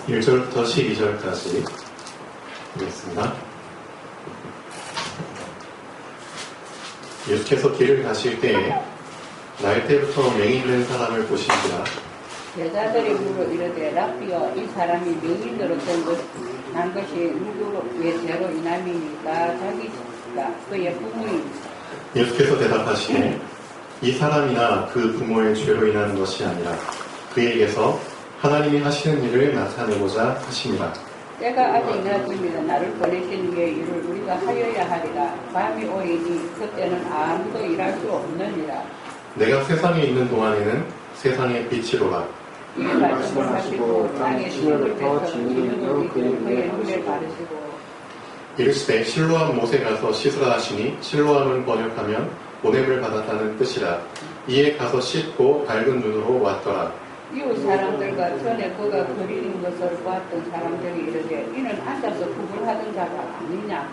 1절부터 12절까지 보겠습니다. 예수께서 길을 가실 때에 날 때부터 맹인된 사람을 보시니라. 여자들이 물어 이르되 랍비여 이 사람이 맹인으로 난 것이 누구의 죄로 인함이니까 자기가 그의 부모입니다. 예수께서 대답하시되 이 사람이나 그 부모의 죄로 인한 것이 아니라 그에게서 하나님이 하시는 일을 나타내고자 하십니다. 때가 아직 늦으면 나를 보내신 이의 일을 우리가 하여야 하리라. 밤이 오리니 그때는 아무도 일할 수 없느니라. 내가 세상에 있는 동안에는 세상의 빛이로라. 이 말씀을 하시고 땅에 신을 뱉어 기름을 이기는 그의 눈에 바르시고 이르시되 실로암 못에 가서 씻으라 하시니 실로암은 번역하면 보냄을 받았다는 뜻이라. 이에 가서 씻고 밝은 눈으로 왔더라. 이웃 사람들과 전에 그가 그리는 것을 보았던 사람들이 이르되 이는 앉아서 구걸하던 자가 아니냐.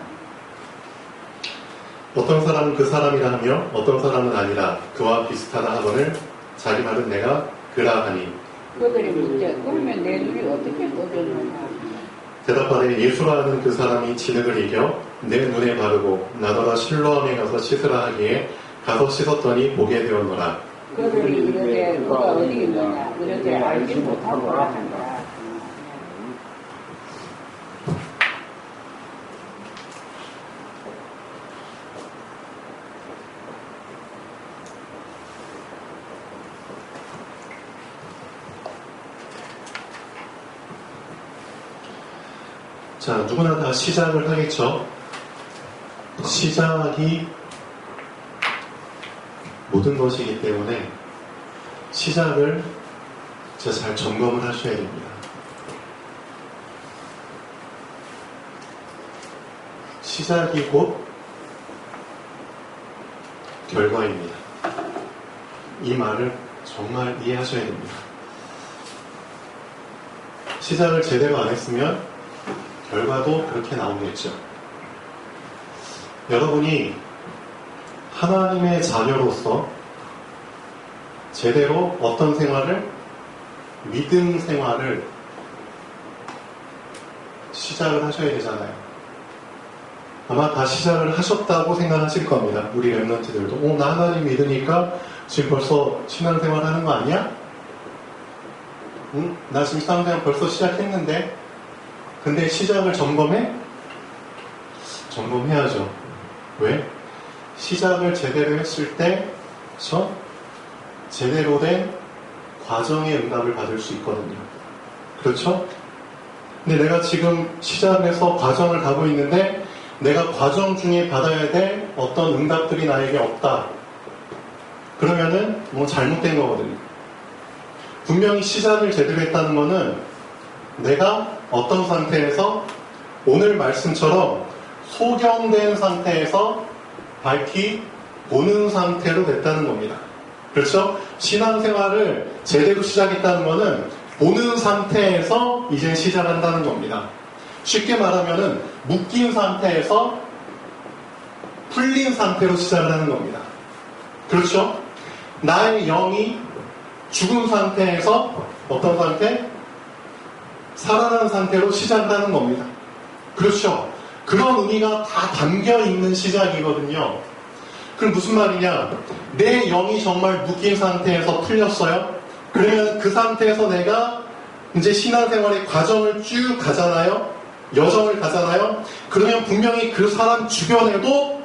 어떤 사람은 그 사람이라 하며 어떤 사람은 아니라 그와 비슷하다 하거늘 자기 말은 내가 그라 하니. 그들이 묻되 그러면 내 눈이 어떻게 떠졌느냐. 대답하되 예수라 하는 그 사람이 진흙을 이겨 내 눈에 바르고 나더러 실로암에 가서 씻으라 하기에 가서 씻었더니 보게 되었노라. 그들이 이르되 그가 어디 있느냐. 이르되 알지 못하고라 한다. 자, 누구나 다 시작을 하겠죠. 시작이 모든 것이기 때문에 시작을 진짜 잘 점검을 하셔야 됩니다. 시작이 곧 결과입니다. 이 말을 정말 이해하셔야 됩니다. 시작을 제대로 안 했으면 결과도 그렇게 나오겠죠. 여러분이 하나님의 자녀로서 제대로 어떤 생활을, 믿음 생활을 시작을 하셔야 되잖아요. 아마 다 시작을 하셨다고 생각하실 겁니다. 우리 랩런트들도. 나 하나님 믿으니까 지금 벌써 신앙생활 하는 거 아니야? 응? 나 지금 신앙생활 벌써 시작했는데? 근데 시작을 점검해? 점검해야죠. 왜? 시작을 제대로 했을 때 제대로 된 과정의 응답을 받을 수 있거든요. 그렇죠? 근데 내가 지금 시작해서 과정을 가고 있는데 내가 과정 중에 받아야 될 어떤 응답들이 나에게 없다. 그러면은 뭐 잘못된 거거든요. 분명히 시작을 제대로 했다는 거는 내가 어떤 상태에서 오늘 말씀처럼 소경된 상태에서 밝히 보는 상태로 됐다는 겁니다. 그렇죠? 신앙생활을 제대로 시작했다는 것은 보는 상태에서 이제 시작한다는 겁니다. 쉽게 말하면은 묶인 상태에서 풀린 상태로 시작을 하는 겁니다. 그렇죠? 나의 영이 죽은 상태에서 어떤 상태? 살아난 상태로 시작을 하는 겁니다. 그렇죠? 그런 의미가 다 담겨있는 시작이거든요. 그럼 무슨 말이냐? 내 영이 정말 묶인 상태에서 풀렸어요? 그러면 그 상태에서 내가 이제 신앙생활의 과정을 쭉 가잖아요? 여정을 가잖아요? 그러면 분명히 그 사람 주변에도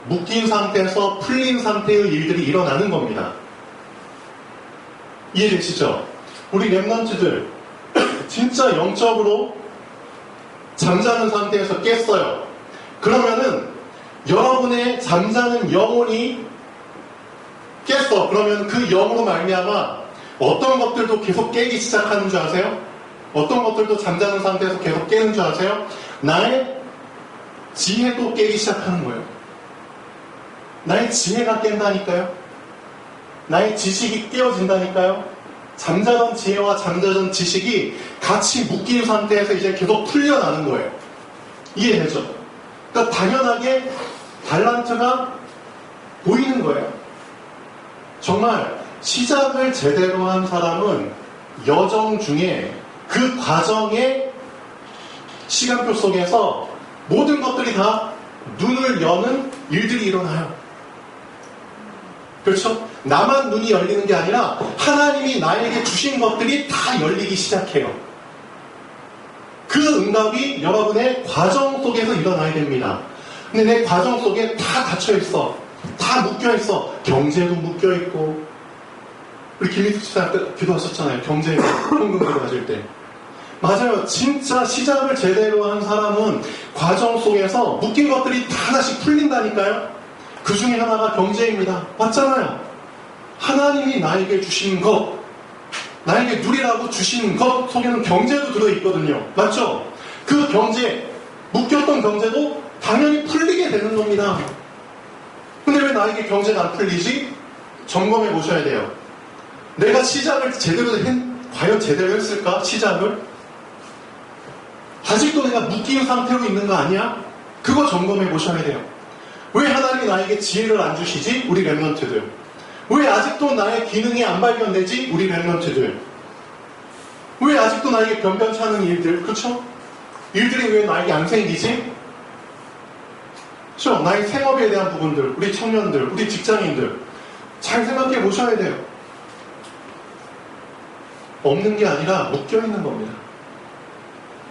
묶인 상태에서 풀린 상태의 일들이 일어나는 겁니다. 이해되시죠? 우리 랩런트들 진짜 영적으로 잠자는 상태에서 깼어요. 그러면은 여러분의 잠자는 영혼이 깼어. 그러면 그 영으로 말미암아 어떤 것들도 계속 깨기 시작하는 줄 아세요? 어떤 것들도 잠자는 상태에서 계속 깨는 줄 아세요? 나의 지혜도 깨기 시작하는 거예요. 나의 지혜가 깬다니까요. 나의 지식이 깨어진다니까요. 잠자던 지혜와 잠자던 지식이 같이 묶인 상태에서 이제 계속 풀려나는 거예요. 이해되죠? 그러니까 당연하게 달란트가 보이는 거예요. 정말 시작을 제대로 한 사람은 여정 중에 그 과정의 시간표 속에서 모든 것들이 다 눈을 여는 일들이 일어나요. 그렇죠? 나만 눈이 열리는 게 아니라 하나님이 나에게 주신 것들이 다 열리기 시작해요. 그 응답이 여러분의 과정 속에서 일어나야 됩니다. 근데 내 과정 속에 다 닫혀있어. 다 묶여있어. 경제도 묶여있고. 우리 김민수 집사 기도하셨잖아요. 경제 현금 기도하실 때. 맞아요. 진짜 시작을 제대로 한 사람은 과정 속에서 묶인 것들이 다 하나씩 풀린다니까요. 그 중에 하나가 경제입니다. 맞잖아요. 하나님이 나에게 주신 것, 나에게 누리라고 주신 것 속에는 경제도 들어있거든요. 맞죠? 그 경제, 묶였던 경제도 당연히 풀리게 되는 겁니다. 근데 왜 나에게 경제가 안 풀리지? 점검해 보셔야 돼요. 내가 시작을 과연 제대로 했을까? 시작을? 아직도 내가 묶인 상태로 있는 거 아니야? 그거 점검해 보셔야 돼요. 왜 하나님이 나에게 지혜를 안 주시지? 우리 랩런트들. 왜 아직도 나의 기능이 안 발견되지? 우리 랩런트들. 왜 아직도 나에게 변변치 않은 일들, 그렇죠? 일들이 왜 나에게 안 생기지? 그렇죠? 나의 생업에 대한 부분들, 우리 청년들, 우리 직장인들 잘 생각해 보셔야 돼요. 없는 게 아니라 묶여있는 겁니다.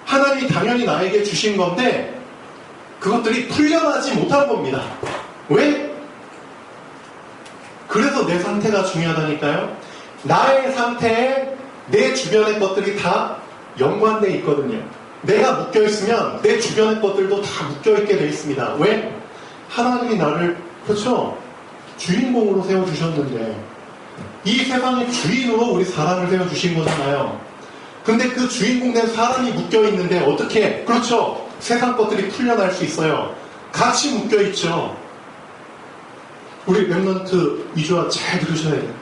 하나님이 당연히 나에게 주신 건데 그것들이 풀려나지 못한 겁니다. 왜? 그래서 내 상태가 중요하다니까요. 나의 상태에 내 주변의 것들이 다 연관되어 있거든요. 내가 묶여있으면 내 주변의 것들도 다 묶여있게 되어 있습니다. 왜? 하나님이 나를, 그렇죠? 주인공으로 세워주셨는데 이 세상의 주인으로 우리 사람을 세워주신 거잖아요. 근데 그 주인공 된 사람이 묶여있는데 어떻게, 그렇죠? 세상 것들이 풀려날 수 있어요. 같이 묶여있죠. 우리 랩런트 이주와 잘 들으셔야 돼요.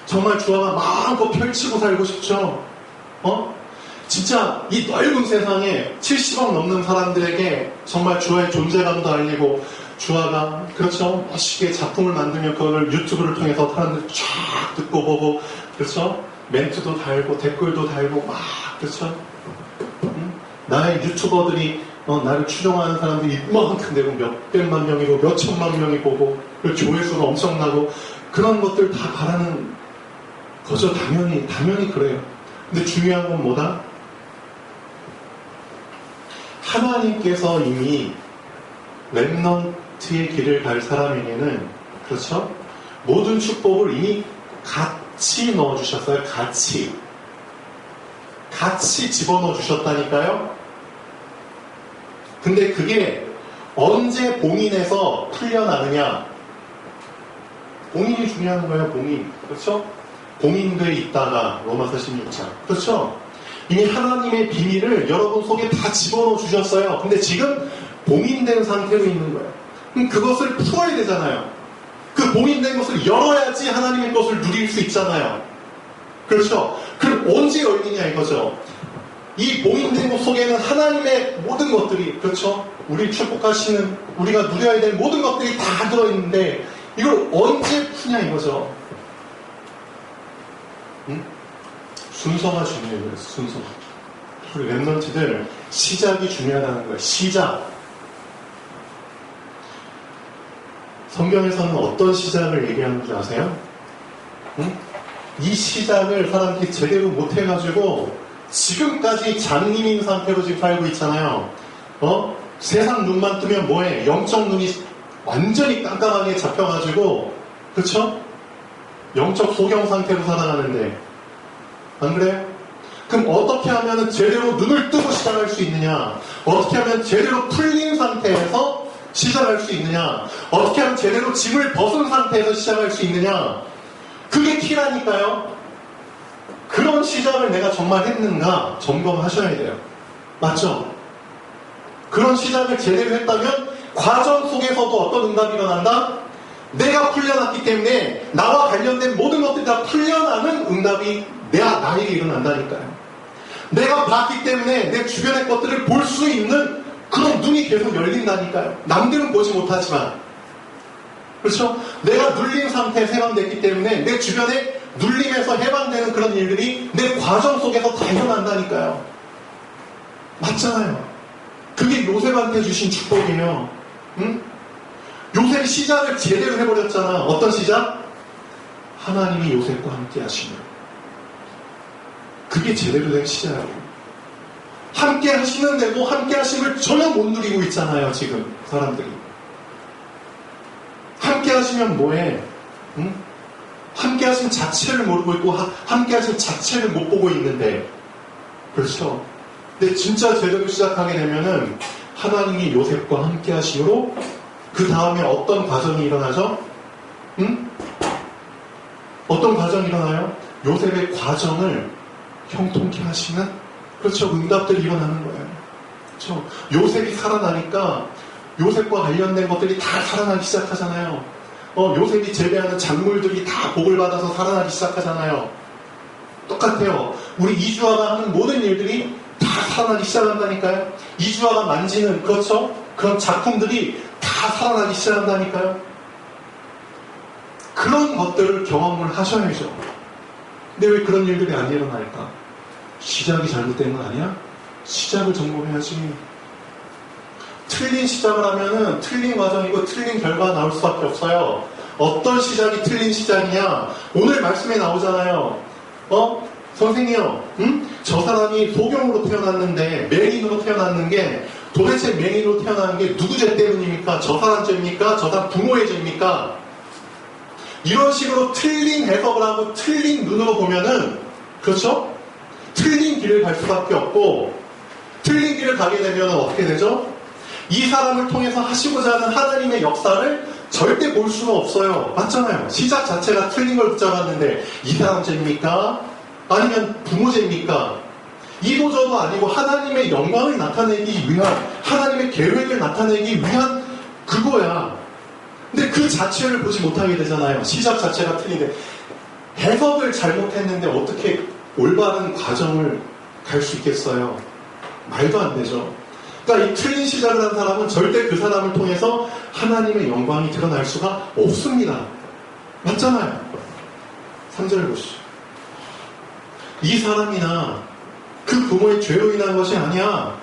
정말 주와가 마음껏 펼치고 살고 싶죠? 진짜 이 넓은 세상에 70억 넘는 사람들에게 정말 주와의 존재감도 알리고 주와가 그렇죠? 멋있게 작품을 만들면 그걸 유튜브를 통해서 사람들 쫙 듣고 보고 그렇죠? 멘트도 달고 댓글도 달고 막 그렇죠? 나의 유튜버들이 나를 추종하는 사람들이 이만큼 되고 몇백만 명이고 몇천만 명이 보고 그리고 조회수가 엄청나고 그런 것들 다 바라는 거죠. 당연히 그래요. 근데 중요한 건 뭐다? 하나님께서 이미 렘넌트의 길을 갈 사람에게는 그렇죠? 모든 축복을 이미 같이 넣어주셨어요. 같이 집어넣어 주셨다니까요. 근데 그게 언제 봉인해서 풀려나느냐? 봉인이 중요한 거예요. 봉인. 그렇죠? 봉인돼 있다가 로마서 16장. 그렇죠? 이미 하나님의 비밀을 여러분 속에 다 집어넣어 주셨어요. 근데 지금 봉인된 상태로 있는 거예요. 그럼 그것을 풀어야 되잖아요. 그 봉인된 것을 열어야지 하나님의 것을 누릴 수 있잖아요. 그렇죠? 그럼 언제 열리냐 이거죠. 이 봉인된 것 속에는 하나님의 모든 것들이 그렇죠? 우리 축복하시는 우리가 누려야 될 모든 것들이 다 들어있는데 이걸 언제 푸냐 이거죠. 순서가 중요해요. 순서가. 우리 랩런트들 시작이 중요하다는 거예요. 시작. 성경에서는 어떤 시작을 얘기하는 줄 아세요? 이 시작을 사람들이 제대로 못해가지고 지금까지 장님인 상태로 지금 살고 있잖아요. 세상 눈만 뜨면 뭐해? 영적 눈이 완전히 깜깜하게 잡혀가지고 그쵸? 영적 소경 상태로 살아가는데 안 그래요? 그럼 어떻게 하면 제대로 눈을 뜨고 시작할 수 있느냐? 어떻게 하면 제대로 풀린 상태에서 시작할 수 있느냐? 어떻게 하면 제대로 짐을 벗은 상태에서 시작할 수 있느냐? 그게 키라니까요. 그런 시작을 내가 정말 했는가 점검하셔야 돼요. 맞죠? 그런 시작을 제대로 했다면 과정 속에서도 어떤 응답이 일어난다? 내가 풀려났기 때문에 나와 관련된 모든 것들이 다 풀려나는 응답이 나에게 일어난다니까요. 내가 봤기 때문에 내 주변의 것들을 볼 수 있는 그런 눈이 계속 열린다니까요. 남들은 보지 못하지만 그렇죠? 내가 눌린 상태에서 해방됐기 때문에 내 주변에 눌림에서 해방되는 그런 일들이 내 과정 속에서 다 있다니까요. 맞잖아요. 그게 요셉한테 주신 축복이에요. 응? 요셉이 시작을 제대로 해버렸잖아. 어떤 시작? 하나님이 요셉과 함께 하시며. 그게 제대로 된 시작이에요. 함께 하시는데도 함께 하심을 전혀 못 누리고 있잖아요. 지금 사람들이. 함께 하시면 뭐해? 응? 함께 하심 자체를 모르고 있고 함께 하심 자체를 못 보고 있는데, 그렇죠? 근데 진짜 제대로 시작하게 되면은 하나님이 요셉과 함께 하심으로 그 다음에 어떤 과정이 일어나죠? 응? 어떤 과정이 일어나요? 요셉의 과정을 형통케 하시는, 그렇죠, 응답들이 일어나는 거예요. 그렇죠? 요셉이 살아나니까 요셉과 관련된 것들이 다 살아나기 시작하잖아요. 요셉이 재배하는 작물들이 다 복을 받아서 살아나기 시작하잖아요. 똑같아요. 우리 이주아가 하는 모든 일들이 다 살아나기 시작한다니까요. 이주아가 만지는, 그렇죠, 그런 작품들이 다 살아나기 시작한다니까요. 그런 것들을 경험을 하셔야죠. 근데 왜 그런 일들이 안 일어날까? 시작이 잘못된 건 아니야? 시작을 점검해야지. 틀린 시작을 하면은 틀린 과정이고 틀린 결과가 나올 수밖에 없어요. 어떤 시작이 틀린 시작이냐? 오늘 말씀에 나오잖아요. 선생님이요, 저 사람이 소경으로 태어났는데 맹인으로 태어났는 게 도대체 맹인으로 태어나는 게 누구 죄 때문입니까? 저 사람 죄입니까? 저 사람 부모의 죄입니까? 이런 식으로 틀린 해석을 하고 틀린 눈으로 보면은, 그렇죠? 틀린 길을 갈 수밖에 없고, 틀린 길을 가게 되면 어떻게 되죠? 이 사람을 통해서 하시고자 하는 하나님의 역사를 절대 볼 수는 없어요. 맞잖아요. 시작 자체가 틀린 걸 붙잡았는데 이 사람 죄입니까? 아니면 부모 죄입니까? 이도저도 아니고 하나님의 영광을 나타내기 위한, 하나님의 계획을 나타내기 위한 그거야. 근데 그 자체를 보지 못하게 되잖아요. 시작 자체가 틀린데. 해석을 잘못했는데 어떻게 올바른 과정을 갈 수 있겠어요? 말도 안 되죠. 그러니까 이 틀린 시작을 한 사람은 절대 그 사람을 통해서 하나님의 영광이 드러날 수가 없습니다. 맞잖아요. 3절 보시죠. 이 사람이나 그 부모의 죄로 인한 것이 아니야.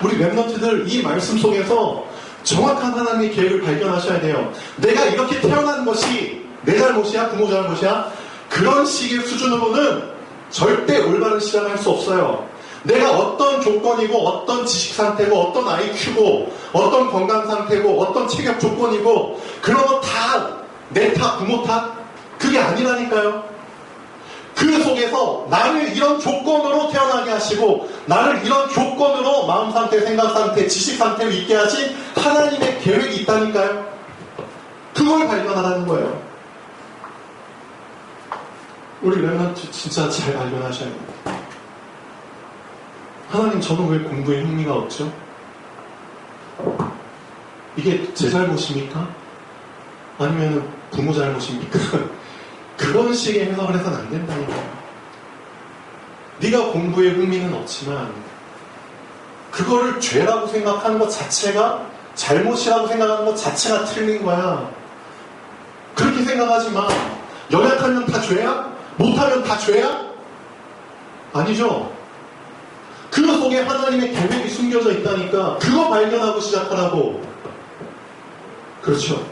우리 랩런트들 이 말씀 속에서 정확한 하나님의 계획을 발견하셔야 돼요. 내가 이렇게 태어난 것이 내 잘못이야? 부모 잘못이야? 그런 식의 수준으로는 절대 올바른 시작을 할 수 없어요. 내가 어떤 조건이고 어떤 지식 상태고 어떤 IQ고 어떤 건강 상태고 어떤 체격 조건이고 그런 거 다 내 탓, 부모 탓? 그게 아니라니까요. 그 속에서 나를 이런 조건으로 태어나게 하시고 나를 이런 조건으로 마음 상태, 생각 상태, 지식 상태로 있게 하신 하나님의 계획이 있다니까요. 그걸 발견하라는 거예요. 우리 랩런트 진짜 잘 발견하셔야 돼요. 하나님, 저는 왜 공부에 흥미가 없죠? 이게 제 잘못입니까? 아니면 부모 잘못입니까? 그런 식의 해석을 해서는 안 된다니까요. 네가 공부에 흥미는 없지만 그거를 죄라고 생각하는 것 자체가, 잘못이라고 생각하는 것 자체가 틀린 거야. 그렇게 생각하지 마. 연약하면 다 죄야? 못하면 다 죄야? 아니죠. 그 속에 하나님의 계획이 숨겨져 있다니까. 그거 발견하고 시작하라고. 그렇죠.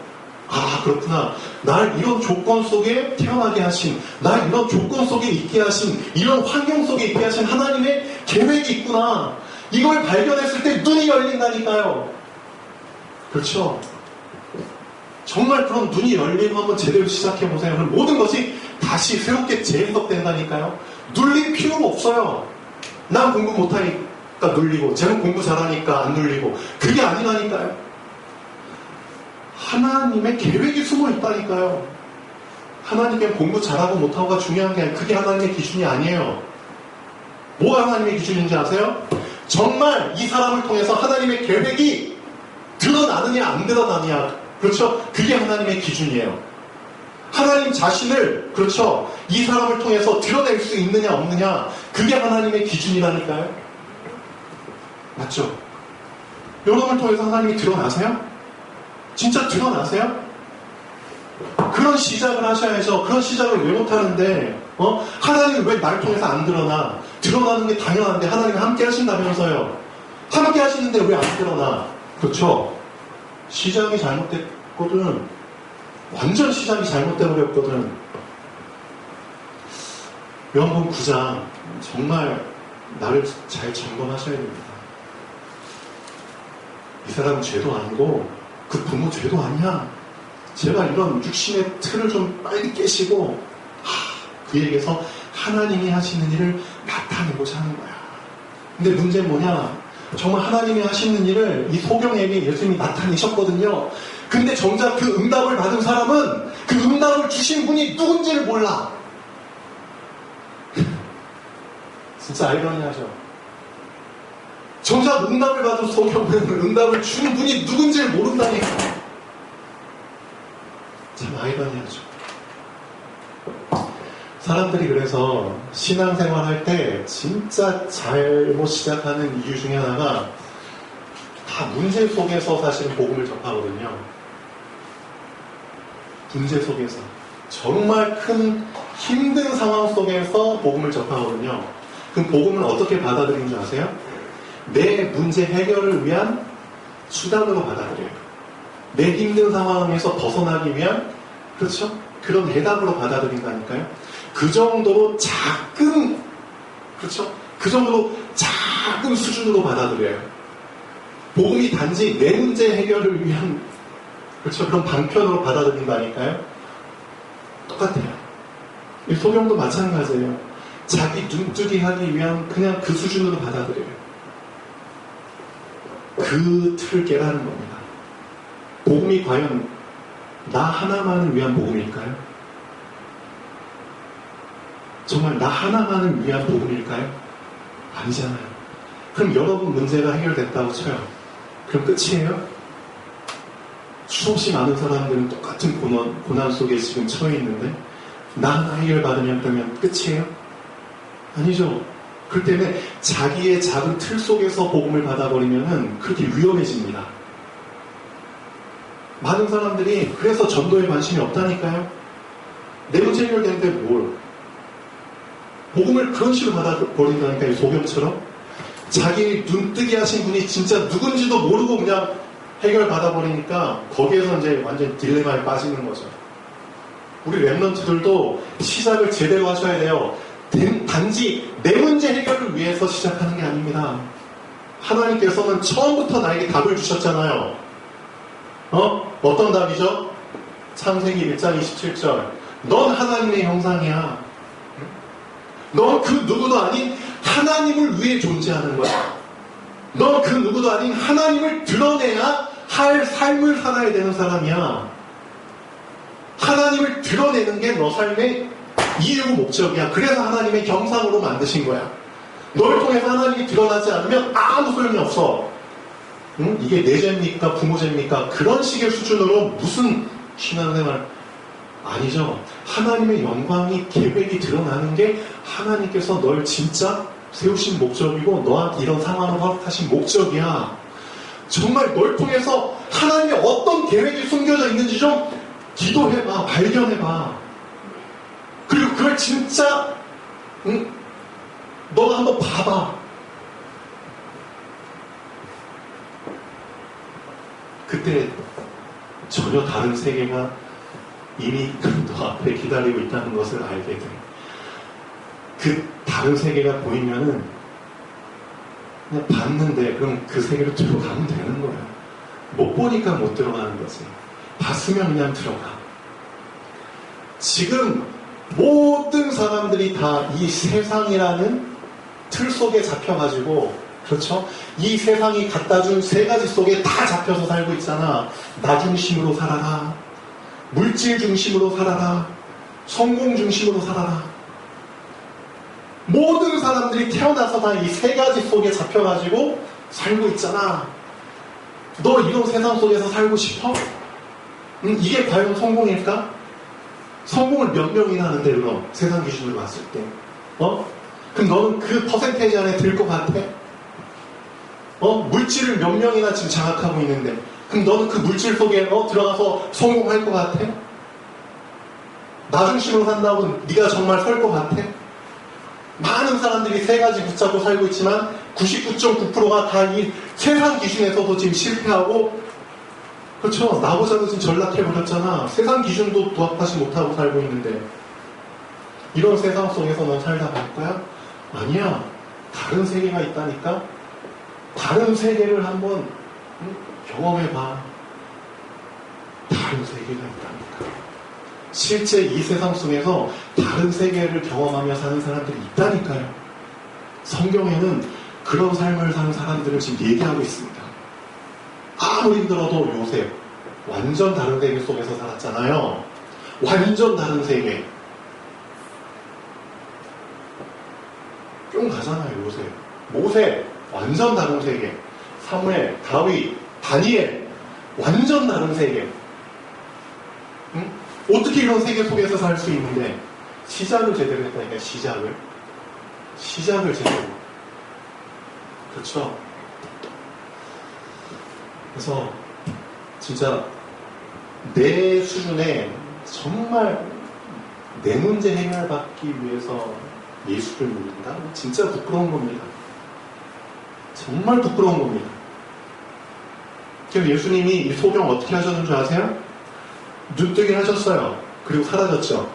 아, 그렇구나. 날 이런 조건 속에 태어나게 하신, 날 이런 조건 속에 있게 하신, 이런 환경 속에 있게 하신 하나님의 계획이 있구나. 이걸 발견했을 때 눈이 열린다니까요. 그렇죠. 정말 그런 눈이 열리고 한번 제대로 시작해보세요. 그럼 모든 것이 다시 새롭게 재해석된다니까요. 눌릴 필요가 없어요. 난 공부 못하니까 눌리고, 쟤는 공부 잘하니까 안 눌리고. 그게 아니라니까요. 하나님의 계획이 숨어 있다니까요. 하나님께 공부 잘하고 못하고가 중요한 게 아니라 그게 하나님의 기준이 아니에요. 뭐가 하나님의 기준인지 아세요? 정말 이 사람을 통해서 하나님의 계획이 드러나느냐 안 드러나느냐, 그렇죠? 그게 하나님의 기준이에요. 하나님 자신을, 그렇죠, 이 사람을 통해서 드러낼 수 있느냐 없느냐, 그게 하나님의 기준이라니까요. 맞죠? 여러분을 통해서 하나님이 드러나세요? 진짜 드러나세요? 그런 시작을 하셔야죠. 그런 시작을 왜 못하는데, 하나님은 왜 날 통해서 안 드러나? 드러나는 게 당연한데 하나님이 함께 하신다면서요. 함께 하시는데 왜 안 드러나? 그렇죠? 시작이 잘못됐거든. 완전 시작이 잘못돼버렸거든. 요한복음 9장 정말 나를 잘 점검하셔야 됩니다. 이 사람은 죄도 아니고 그 부모 죄도 아니야. 제발 이런 육신의 틀을 좀 빨리 깨시고 그에게서 하나님이 하시는 일을 나타내고자 하는 거야. 근데 문제는 뭐냐? 정말 하나님이 하시는 일을 이 소경에게 예수님이 나타내셨거든요. 근데 정작 그 응답을 받은 사람은 그 응답을 주신 분이 누군지를 몰라. 진짜 아이러니하죠. 정작 응답을 받은 소경은 응답을 준 분이 누군지를 모른다니까. 참 아이러니하죠. 사람들이 그래서 신앙생활 할 때 진짜 잘못 시작하는 이유 중에 하나가 다 문제 속에서 사실은 복음을 접하거든요. 문제 속에서. 정말 큰 힘든 상황 속에서 복음을 접하거든요. 그럼 복음을 어떻게 받아들이는 줄 아세요? 내 문제 해결을 위한 수단으로 받아들여요. 내 힘든 상황에서 벗어나기 위한, 그렇죠? 그런 해답으로 받아들인다니까요. 그 정도로 작은, 그렇죠? 그 정도로 작은 수준으로 받아들여요. 복음이 단지 내 문제 해결을 위한, 그렇죠? 그런 방편으로 받아들인다니까요. 똑같아요. 이 소경도 마찬가지예요. 자기 눈뜨기 하기 위한 그냥 그 수준으로 받아들여요. 그 틀을 깨라는 겁니다. 복음이 과연 나 하나만을 위한 복음일까요? 정말 나 하나만을 위한 복음일까요? 아니잖아요. 그럼 여러분 문제가 해결됐다고 쳐요. 그럼 끝이에요? 수없이 많은 사람들은 똑같은 고난 속에 지금 처해 있는데 나 하나 해결받으면 그러면 끝이에요? 아니죠. 그렇기 때문에 자기의 작은 틀 속에서 복음을 받아버리면 그렇게 위험해집니다. 많은 사람들이 그래서 전도에 관심이 없다니까요. 내 문제 해결되는데 뭘? 복음을 그런 식으로 받아버린다니까요. 소경처럼. 자기 눈뜨게 하신 분이 진짜 누군지도 모르고 그냥 해결받아버리니까 거기에서 이제 완전 딜레마에 빠지는 거죠. 우리 랩런트들도 시작을 제대로 하셔야 돼요. 단지 내 문제 해결을 위해서 시작하는 게 아닙니다. 하나님께서는 처음부터 나에게 답을 주셨잖아요. 어떤 답이죠? 창세기 1장 27절. 넌 하나님의 형상이야. 넌 그 누구도 아닌 하나님을 위해 존재하는 거야. 넌 그 누구도 아닌 하나님을 드러내야 할 삶을 살아야 되는 사람이야. 하나님을 드러내는 게 너 삶의 이유고 목적이야. 그래서 하나님의 형상으로 만드신 거야. 널 통해서 하나님이 드러나지 않으면 아무 소용이 없어. 응? 이게 내 죄입니까? 부모 죄입니까? 그런 식의 수준으로 무슨 신앙생활 아니죠. 하나님의 영광이 계획이 드러나는 게 하나님께서 널 진짜 세우신 목적이고 너한테 이런 상황을 허락하신 목적이야. 정말 널 통해서 하나님의 어떤 계획이 숨겨져 있는지 좀 기도해봐. 발견해봐. 그리고 그걸 진짜 너가 한번 봐봐. 그때 전혀 다른 세계가 이미 너 앞에 기다리고 있다는 것을 알게 돼. 그 다른 세계가 보이면은 그냥 봤는데 그럼 그 세계로 들어가면 되는 거야. 못 보니까 못 들어가는 거지. 봤으면 그냥 들어가. 지금 모든 사람들이 다 이 세상이라는 틀 속에 잡혀가지고, 그렇죠? 이 세상이 갖다 준 세 가지 속에 다 잡혀서 살고 있잖아. 나 중심으로 살아라. 물질 중심으로 살아라. 성공 중심으로 살아라. 모든 사람들이 태어나서 다 이 세 가지 속에 잡혀가지고 살고 있잖아. 너 이런 세상 속에서 살고 싶어? 이게 과연 성공일까? 성공을 몇 명이나 하는데 그럼 세상 기준으로 봤을 때 그럼 너는 그 퍼센테이지 안에 들 것 같아? 물질을 몇 명이나 지금 장악하고 있는데 그럼 너는 그 물질 속에 들어가서 성공할 것 같아? 나 중심으로 산다고 네가 정말 설 것 같아? 많은 사람들이 세 가지 붙잡고 살고 있지만 99.9%가 다 이 세상 기준에서도 지금 실패하고, 그렇죠? 나보자도 지금 전락해버렸잖아. 세상 기준도 부합하지 못하고 살고 있는데, 이런 세상 속에서 넌 살다 갈 거야? 아니야. 다른 세계가 있다니까? 다른 세계를 한번 경험해봐. 다른 세계가 있다니까. 실제 이 세상 속에서 다른 세계를 경험하며 사는 사람들이 있다니까요. 성경에는 그런 삶을 사는 사람들을 지금 얘기하고 있습니다. 아무리 힘들어도 요셉 완전 다른 세계 속에서 살았잖아요. 완전 다른 세계. 뿅 가잖아요. 요셉, 모세 완전 다른 세계. 사무엘, 다윗, 다니엘 완전 다른 세계. 응? 어떻게 이런 세계 속에서 살 수 있는데 시작을 제대로 했다니까. 시작을 제대로. 그렇죠? 그래서 진짜 내 수준에 정말 내 문제 해결받기 위해서 예수를 믿는다? 진짜 부끄러운 겁니다. 정말 부끄러운 겁니다. 그래서 예수님이 이 소경 어떻게 하셨는 줄 아세요? 눈뜨게 하셨어요. 그리고 사라졌죠.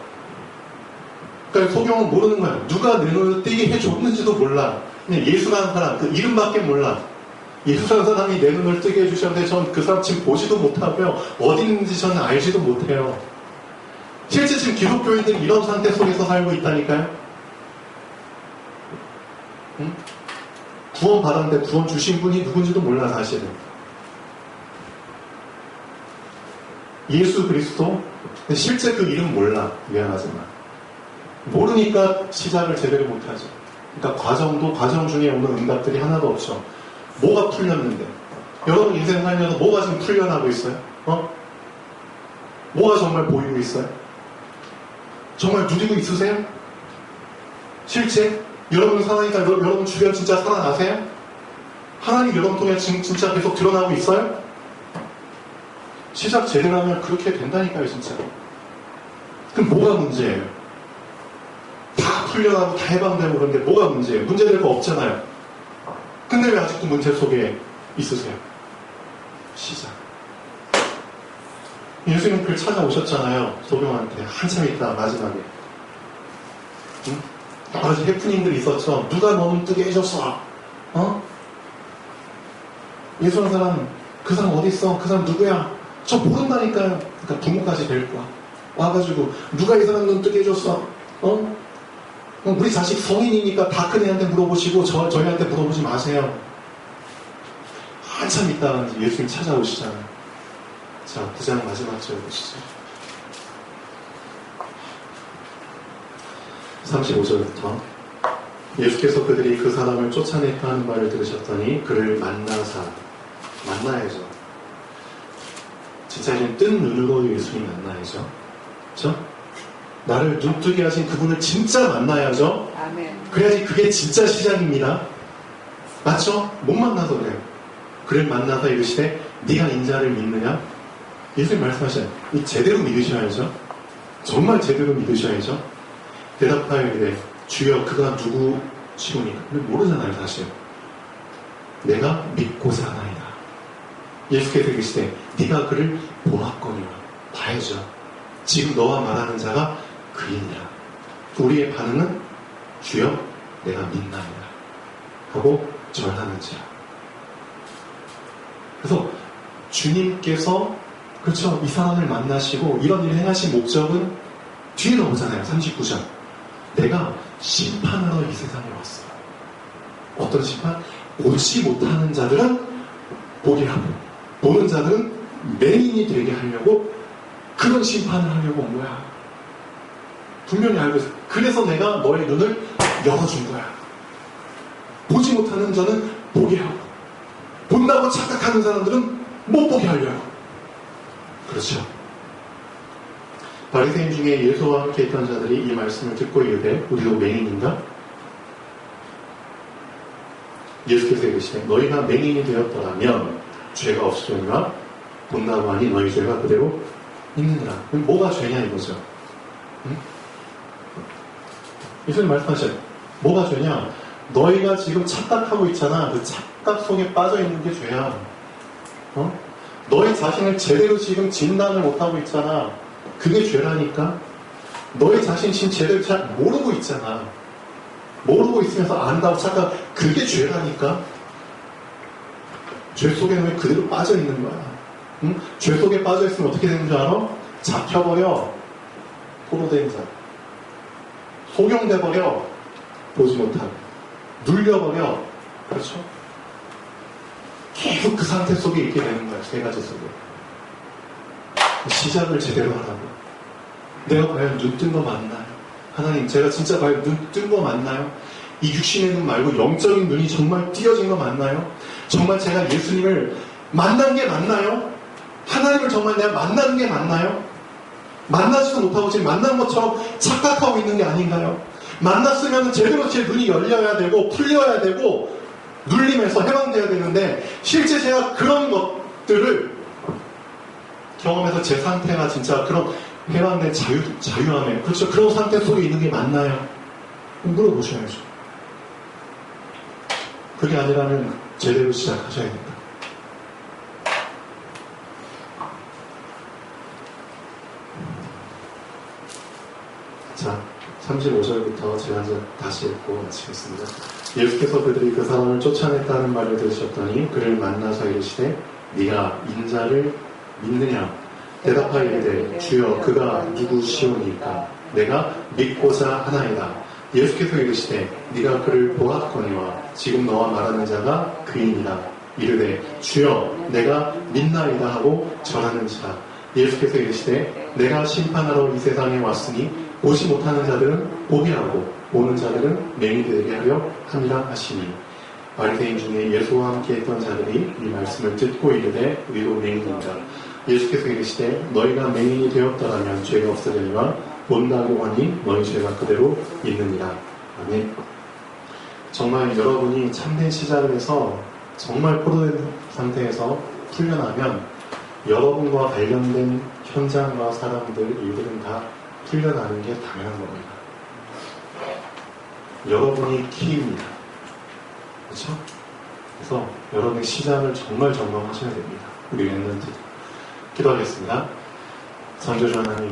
그러니까 소경은 모르는 거야. 누가 내 눈을 뜨게 해줬는지도 몰라. 그냥 예수라는 사람, 그 이름밖에 몰라. 예수라는 사람이 내 눈을 뜨게 해주셨는데 전 그 사람 지금 보지도 못하고요. 어디 있는지 저는 알지도 못해요. 실제 지금 기독교인들이 이런 상태 속에서 살고 있다니까요. 응? 구원 받았는데 구원 주신 분이 누군지도 몰라. 사실은 예수 그리스도. 근데 실제 그 이름 몰라. 미안하지만 모르니까 시작을 제대로 못하죠. 그러니까 과정 중에 오는 응답들이 하나도 없죠. 뭐가 풀렸는데? 여러분 인생 살면서 뭐가 지금 풀려나고 있어요? 뭐가 정말 보이고 있어요? 정말 누리고 있으세요? 실제? 여러분 상황이니까 여러분 주변 진짜 살아나세요? 하나님 여러분 통해 진짜 계속 드러나고 있어요? 시작 제대로 하면 그렇게 된다니까요, 진짜. 그럼 뭐가 문제예요? 다 풀려나고 다 해방되고 그런데 뭐가 문제예요? 문제될 거 없잖아요. 근데 왜 아직도 문제 속에 있으세요? 시작. 예수님 그 찾아오셨잖아요. 소경한테 한참 있다 마지막에. 응? 여러 가지 해프닝들이 있었죠. 누가 너는 뜨게 해줬어? 예수라는 사람, 그 사람 어디 있어? 그 사람 누구야? 저 모른다니까요. 그러니까 부모까지 데리고 와가지고 누가 이 사람 눈 뜨게 해줬어? 우리 자식 성인이니까 다 큰 애한테 물어보시고 저희한테 물어보지 마세요. 한참 있다가 예수님 찾아오시잖아요. 자, 9장 마지막 절 보시죠. 35절부터 예수께서 그들이 그 사람을 쫓아냈다 하는 말을 들으셨더니 그를 만나야죠. 진짜 이제 뜬 눈으로 예수님 만나야죠. 그렇죠? 나를 눈뜨게 하신 그분을 진짜 만나야죠. 아멘. 그래야지 그게 진짜 시작입니다. 맞죠? 못 만나서 그래요. 그를 만나서 이르시되 네가 인자를 믿느냐? 예수님 말씀하셔요. 제대로 믿으셔야죠. 정말 제대로 믿으셔야죠. 대답하여 이르되 주여 그가 누구시오니까? 모르잖아요 사실. 내가 믿고 사나이다. 예수께서 이르시되 네가 그를 보았거니와. 봐야죠. 지금 너와 말하는 자가 그이니라. 우리의 반응은 주여 내가 믿나이다 하고 절하는지라. 그래서 주님께서 그렇죠, 이 사람을 만나시고 이런 일을 행하신 목적은 뒤에 나오잖아요. 39절. 내가 심판하러 이 세상에 왔어요. 어떤 심판? 보지 못하는 자들은 보게 하고 보는 자들은 맹인이 되게 하려고 그런 심판을 하려고 온 거야. 분명히 알고 있어요. 그래서 내가 너의 눈을 열어준 거야. 보지 못하는 자는 보게 하고 본다고 착각하는 사람들은 못 보게 하려고. 그렇죠. 바리새인 중에 예수와 함께 있던 자들이 이 말씀을 듣고 이르되 우리도 맹인인가? 예수께서 이르시되 너희가 맹인이 되었더라면 죄가 없으려니와 본다고 하니 너희 죄가 그대로 있느니라. 뭐가 죄냐 이거죠. 응? 예수님 말씀하셔요. 뭐가 죄냐? 너희가 지금 착각하고 있잖아. 그 착각 속에 빠져 있는 게 죄야. 너희 자신을 제대로 지금 진단을 못하고 있잖아. 그게 죄라니까. 너희 자신 지금 제대로 잘 모르고 있잖아. 모르고 있으면서 안다고 착각. 그게 죄라니까. 죄 속에 너희 그대로 빠져 있는 거야. 응? 죄 속에 빠져 있으면 어떻게 되는 줄 알아? 잡혀버려. 포로된 자. 속용돼버려. 보지 못하고. 눌려버려. 그렇죠? 계속 그 상태 속에 있게 되는 거야. 세 가지 속에. 시작을 제대로 하라고. 내가 과연 눈 뜬 거 맞나요? 하나님, 제가 진짜 과연 눈 뜬 거 맞나요? 이 육신의 눈 말고 영적인 눈이 정말 띄어진 거 맞나요? 정말 제가 예수님을 만난 게 맞나요? 하나님을 정말 내가 만나는 게 맞나요? 만나지도 못하고 지금 만난 것처럼 착각하고 있는 게 아닌가요? 만났으면 제대로 제 눈이 열려야 되고 풀려야 되고 눌림에서 해방돼야 되는데 실제 제가 그런 것들을 경험해서 제 상태가 진짜 그런 해방된 자유함에 그렇죠. 그런 상태 속에 있는 게 맞나요? 물어보셔야죠. 그게 아니라면 제대로 시작하셔야 된다. 자, 35절부터 제가 이제 다시 읽고 마치겠습니다. 예수께서 그들이 그 사람을 쫓아냈다는 말을 들으셨더니 그를 만나서 이르시되 네가 인자를 믿느냐? 대답하여 이르되 주여 그가 누구시오니까? 내가 믿고자 하나이다. 예수께서 이르시되 네가 그를 보았거니와 지금 너와 말하는 자가 그이니라. 이르되 주여 내가 믿나이다 하고 전하는지라. 예수께서 이르시되 내가 심판하러 이 세상에 왔으니 보지 못하는 자들은 보게 하고 보는 자들은 맹인이 되게 하려 함이라 하시니. 바리새인 중에 예수와 함께 했던 자들이 이 말씀을 듣고 이르되 우리도 맹인이다. 예수께서 이르시되 너희가 맹인이 되었더라면 죄가 없어지니와 본다고 하니 너희 죄가 그대로 있느니라. 아멘. 정말 여러분이 참된 시작을 해서 정말 포로된 상태에서 풀려나면 여러분과 관련된 현장과 사람들, 일들은 다 풀려나는 게 당연한 겁니다. 여러분이 키입니다. 그렇죠? 그래서 여러분의 시작을 정말 점검하셔야 됩니다. 우리 랩런트 기도하겠습니다. 창조주 하나님,